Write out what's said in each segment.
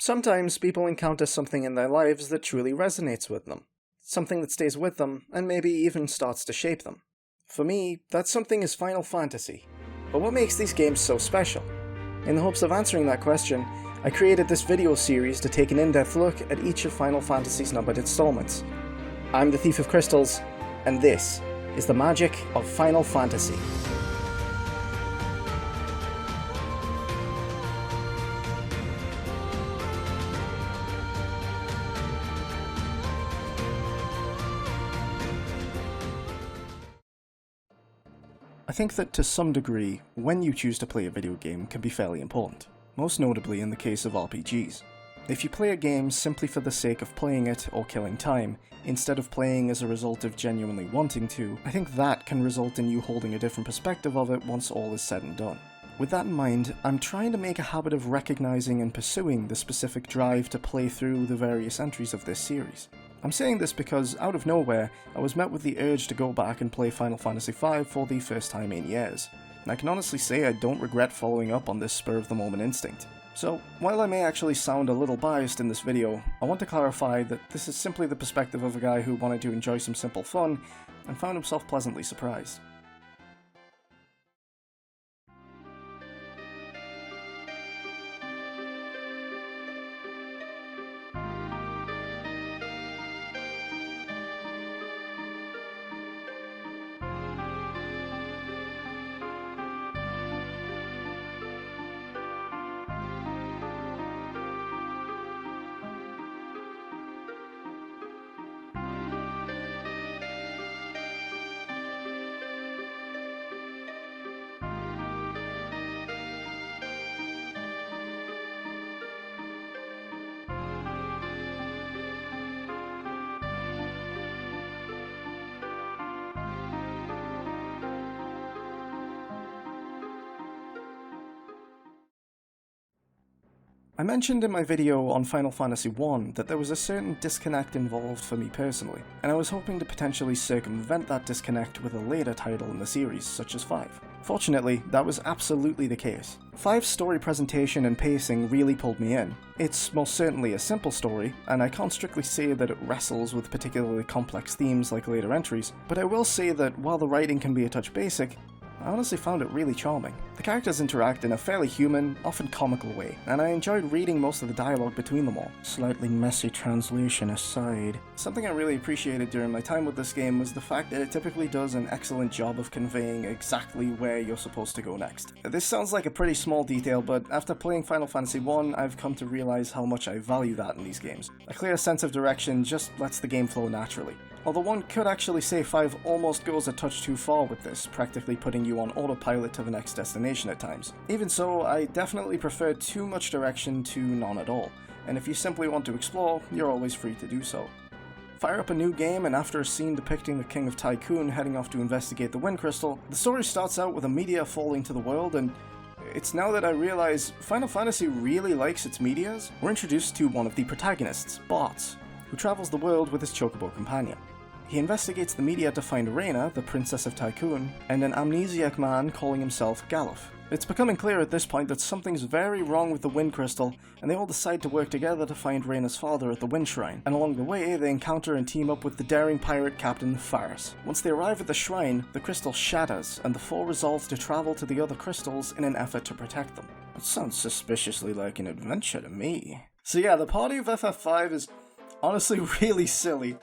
Sometimes people encounter something in their lives that truly resonates with them. Something that stays with them, and maybe even starts to shape them. For me, that something is Final Fantasy. But what makes these games so special? In the hopes of answering that question, I created this video series to take an in-depth look at each of Final Fantasy's numbered installments. I'm the Thief of Crystals, and this is the magic of Final Fantasy. I think that to some degree, when you choose to play a video game can be fairly important, most notably in the case of RPGs. If you play a game simply for the sake of playing it or killing time, instead of playing as a result of genuinely wanting to, I think that can result in you holding a different perspective of it once all is said and done. With that in mind, I'm trying to make a habit of recognizing and pursuing the specific drive to play through the various entries of this series. I'm saying this because, out of nowhere, I was met with the urge to go back and play Final Fantasy V for the first time in years, and I can honestly say I don't regret following up on this spur-of-the-moment instinct. So, while I may actually sound a little biased in this video, I want to clarify that this is simply the perspective of a guy who wanted to enjoy some simple fun, and found himself pleasantly surprised. I mentioned in my video on Final Fantasy I that there was a certain disconnect involved for me personally, and I was hoping to potentially circumvent that disconnect with a later title in the series, such as 5. Fortunately, that was absolutely the case. 5's story presentation and pacing really pulled me in. It's most certainly a simple story, and I can't strictly say that it wrestles with particularly complex themes like later entries, but I will say that while the writing can be a touch basic, I honestly found it really charming. The characters interact in a fairly human, often comical way, and I enjoyed reading most of the dialogue between them all. Slightly messy translation aside. Something I really appreciated during my time with this game was the fact that it typically does an excellent job of conveying exactly where you're supposed to go next. This sounds like a pretty small detail, but after playing Final Fantasy I, I've come to realize how much I value that in these games. A clear sense of direction just lets the game flow naturally. Although one could actually say 5 almost goes a touch too far with this, practically putting you on autopilot to the next destination at times. Even so, I definitely prefer too much direction to none at all, and if you simply want to explore, you're always free to do so. Fire up a new game, and after a scene depicting the King of Tycoon heading off to investigate the Wind Crystal, the story starts out with a meteor falling to the world, and it's now that I realize Final Fantasy really likes its meteors. We're introduced to one of the protagonists, Bartz, who travels the world with his chocobo companion. He investigates the meteor to find Reina, the Princess of Tycoon, and an amnesiac man calling himself Galuf. It's becoming clear at this point that something's very wrong with the Wind Crystal, and they all decide to work together to find Reina's father at the Wind Shrine, and along the way they encounter and team up with the daring pirate captain Faris. Once they arrive at the shrine, the crystal shatters, and the four resolve to travel to the other crystals in an effort to protect them. That sounds suspiciously like an adventure to me. So yeah, the party of FF5 is honestly really silly.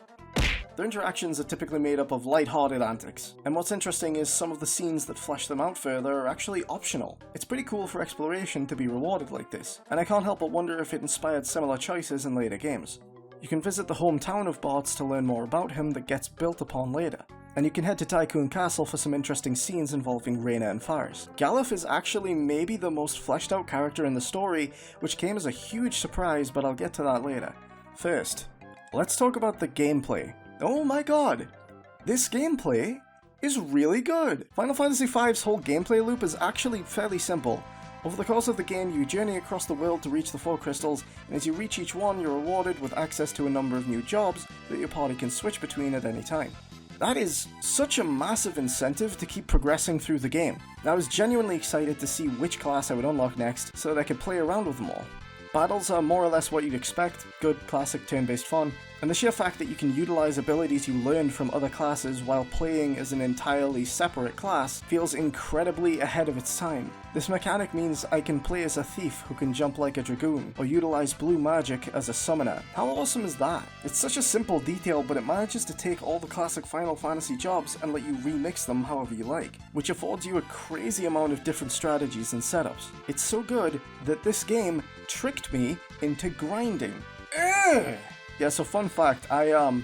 Their interactions are typically made up of light-hearted antics, and what's interesting is some of the scenes that flesh them out further are actually optional. It's pretty cool for exploration to be rewarded like this, and I can't help but wonder if it inspired similar choices in later games. You can visit the hometown of Bartz to learn more about him that gets built upon later, and you can head to Tycoon Castle for some interesting scenes involving Reina and Faris. Galuf is actually maybe the most fleshed out character in the story, which came as a huge surprise, but I'll get to that later. First, let's talk about the gameplay. Oh my god! This gameplay is really good! Final Fantasy V's whole gameplay loop is actually fairly simple. Over the course of the game, you journey across the world to reach the 4 crystals, and as you reach each one, you're rewarded with access to a number of new jobs that your party can switch between at any time. That is such a massive incentive to keep progressing through the game. I was genuinely excited to see which class I would unlock next so that I could play around with them all. Battles are more or less what you'd expect, good classic turn-based fun, and the sheer fact that you can utilize abilities you learned from other classes while playing as an entirely separate class feels incredibly ahead of its time. This mechanic means I can play as a thief who can jump like a dragoon, or utilize blue magic as a summoner. How awesome is that? It's such a simple detail, but it manages to take all the classic Final Fantasy jobs and let you remix them however you like, which affords you a crazy amount of different strategies and setups. It's so good that this game tricked me into grinding. Ugh! Yeah, so fun fact, I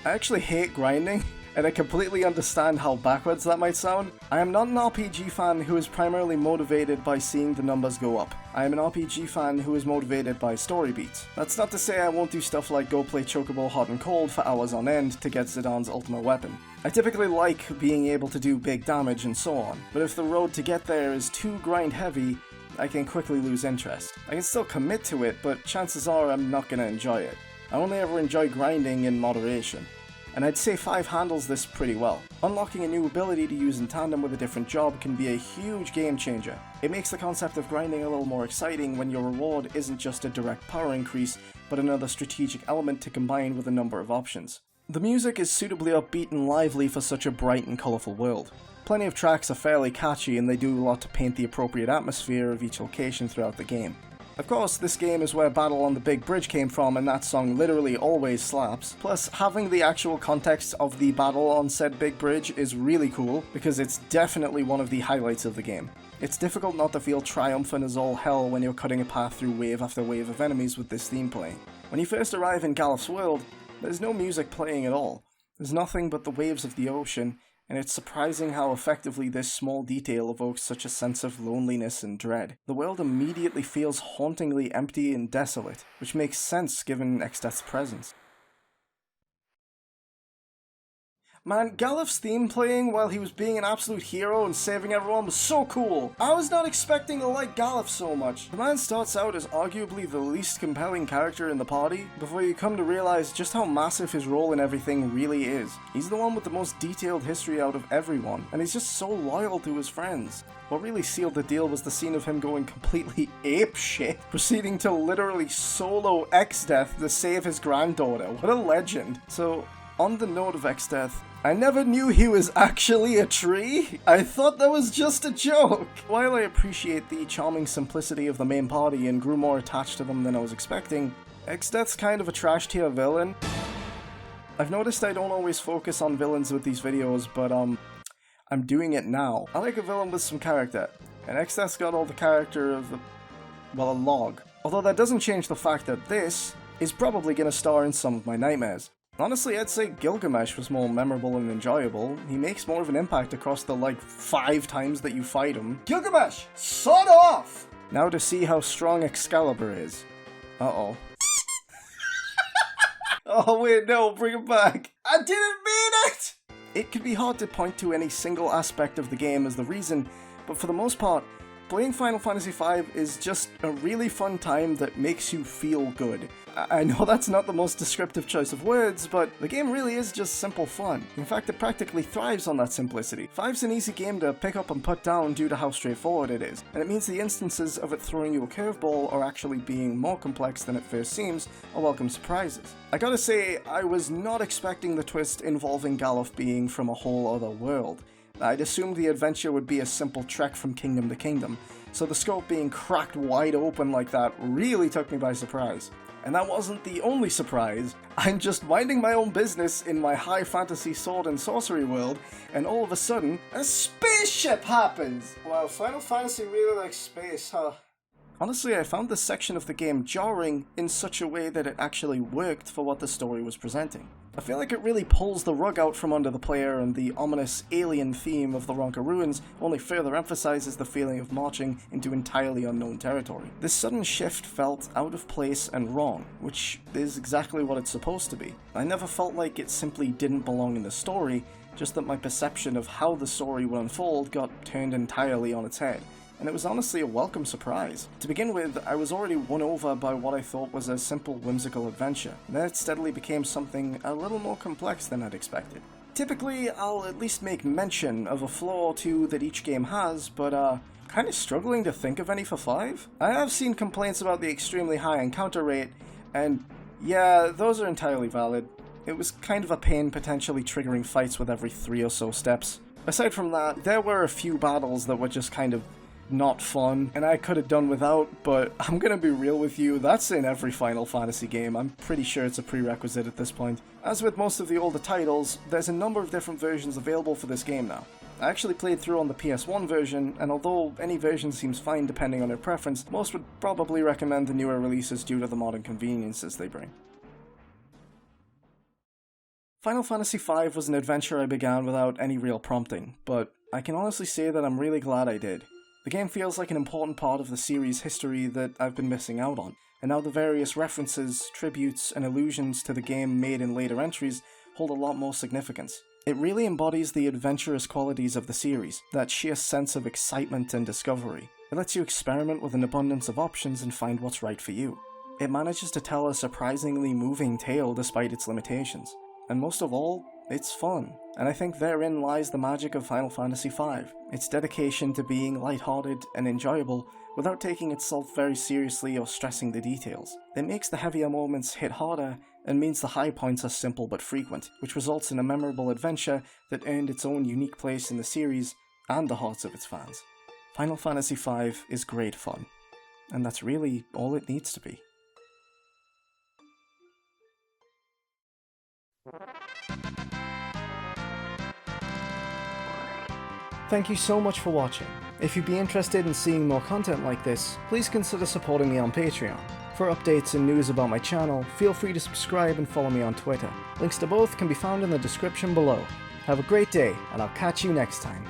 actually hate grinding, and I completely understand how backwards that might sound. I am not an RPG fan who is primarily motivated by seeing the numbers go up. I am an RPG fan who is motivated by story beats. That's not to say I won't do stuff like go play Chocobo Hot and Cold for hours on end to get Zidane's ultimate weapon. I typically like being able to do big damage and so on, but if the road to get there is too grind heavy, I can quickly lose interest. I can still commit to it, but chances are I'm not going to enjoy it. I only ever enjoy grinding in moderation, and I'd say 5 handles this pretty well. Unlocking a new ability to use in tandem with a different job can be a huge game changer. It makes the concept of grinding a little more exciting when your reward isn't just a direct power increase, but another strategic element to combine with a number of options. The music is suitably upbeat and lively for such a bright and colourful world. Plenty of tracks are fairly catchy and they do a lot to paint the appropriate atmosphere of each location throughout the game. Of course, this game is where Battle on the Big Bridge came from, and that song literally always slaps. Plus, having the actual context of the battle on said Big Bridge is really cool, because it's definitely one of the highlights of the game. It's difficult not to feel triumphant as all hell when you're cutting a path through wave after wave of enemies with this theme playing. When you first arrive in Galuf's world, there's no music playing at all. There's nothing but the waves of the ocean, and it's surprising how effectively this small detail evokes such a sense of loneliness and dread. The world immediately feels hauntingly empty and desolate, which makes sense given Exdeath's presence. Man, Galuf's theme playing while he was being an absolute hero and saving everyone was so cool. I was not expecting to like Galuf so much. The man starts out as arguably the least compelling character in the party, before you come to realize just how massive his role in everything really is. He's the one with the most detailed history out of everyone, and he's just so loyal to his friends. What really sealed the deal was the scene of him going completely apeshit, proceeding to literally solo Exdeath to save his granddaughter. What a legend. So, on the note of Exdeath, I never knew he was actually a tree. I thought that was just a joke. While I appreciate the charming simplicity of the main party and grew more attached to them than I was expecting, Exdeath's kind of a trash tier villain. I've noticed I don't always focus on villains with these videos, but I'm doing it now. I like a villain with some character, and Exdeath's got all the character of a log. Although that doesn't change the fact that this is probably gonna star in some of my nightmares. Honestly, I'd say Gilgamesh was more memorable and enjoyable. He makes more of an impact across the 5 times that you fight him. Gilgamesh, sod off! Now to see how strong Excalibur is. Uh-oh. Oh wait, no, bring it back. I didn't mean it! It can be hard to point to any single aspect of the game as the reason, but for the most part, playing Final Fantasy V is just a really fun time that makes you feel good. I know that's not the most descriptive choice of words, but the game really is just simple fun. In fact, it practically thrives on that simplicity. 5's an easy game to pick up and put down due to how straightforward it is, and it means the instances of it throwing you a curveball or actually being more complex than it first seems are welcome surprises. I gotta say, I was not expecting the twist involving Galuf being from a whole other world. I'd assumed the adventure would be a simple trek from kingdom to kingdom, so the scope being cracked wide open like that really took me by surprise. And that wasn't the only surprise. I'm just minding my own business in my high fantasy sword and sorcery world, and all of a sudden, a spaceship happens! Wow, Final Fantasy really likes space, huh? Honestly, I found this section of the game jarring in such a way that it actually worked for what the story was presenting. I feel like it really pulls the rug out from under the player, and the ominous alien theme of the Ronka Ruins only further emphasizes the feeling of marching into entirely unknown territory. This sudden shift felt out of place and wrong, which is exactly what it's supposed to be. I never felt like it simply didn't belong in the story, just that my perception of how the story would unfold got turned entirely on its head. And it was honestly a welcome surprise. To begin with, I was already won over by what I thought was a simple whimsical adventure, and then it steadily became something a little more complex than I'd expected. Typically, I'll at least make mention of a flaw or two that each game has, but kind of struggling to think of any for 5. I have seen complaints about the extremely high encounter rate, and yeah, those are entirely valid. It was kind of a pain potentially triggering fights with every 3 or so steps. Aside from that, there were a few battles that were just kind of not fun, and I could have done without, but I'm gonna be real with you, that's in every Final Fantasy game. I'm pretty sure it's a prerequisite at this point. As with most of the older titles, there's a number of different versions available for this game now. I actually played through on the PS1 version, and although any version seems fine depending on your preference, most would probably recommend the newer releases due to the modern conveniences they bring. Final Fantasy V was an adventure I began without any real prompting, but I can honestly say that I'm really glad I did. The game feels like an important part of the series' history that I've been missing out on, and now the various references, tributes, and allusions to the game made in later entries hold a lot more significance. It really embodies the adventurous qualities of the series, that sheer sense of excitement and discovery. It lets you experiment with an abundance of options and find what's right for you. It manages to tell a surprisingly moving tale despite its limitations. And most of all, it's fun. And I think therein lies the magic of Final Fantasy V, its dedication to being lighthearted and enjoyable without taking itself very seriously or stressing the details. It makes the heavier moments hit harder and means the high points are simple but frequent, which results in a memorable adventure that earned its own unique place in the series and the hearts of its fans. Final Fantasy V is great fun, and that's really all it needs to be. Thank you so much for watching. If you'd be interested in seeing more content like this, please consider supporting me on Patreon. For updates and news about my channel, feel free to subscribe and follow me on Twitter. Links to both can be found in the description below. Have a great day, and I'll catch you next time.